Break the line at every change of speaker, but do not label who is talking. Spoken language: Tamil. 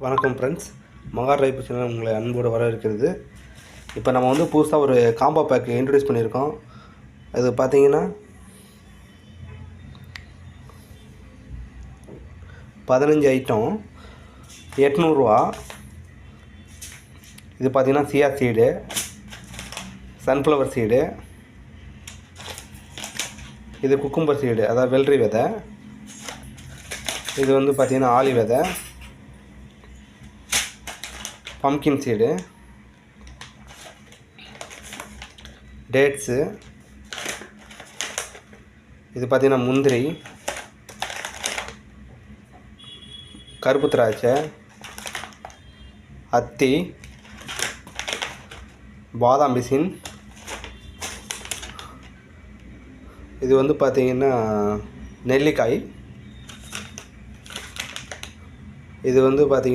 வணக்கம் ஃப்ரெண்ட்ஸ், மகா ரைப்பு சேனல் உங்களை அன்போடு வரவேற்கிறது. இப்போ நம்ம வந்து புதுசாக ஒரு காம்போ பேக் இன்ட்ரடியூஸ் பண்ணியிருக்கோம். அது பார்த்தீங்கன்னா 15 ஐட்டம் 800 ரூபா. இது பார்த்தீங்கன்னா சியா சீடு, சன்ஃப்ளவர் சீடு, இது குக்கும்பர் சீடு, அதாவது வெள்ளரி விதை, இது வந்து பார்த்தீங்கன்னா ஆளி விதை, பம்கின் சீடு, டேட்ஸு, இது பார்த்திங்கன்னா முந்திரி, கருப்பு திராட்சை, அத்தி, பாதாம் பிசின், இது வந்து பார்த்திங்கன்னா நெல்லிக்காய், இது வந்து பார்த்திங்கன்னா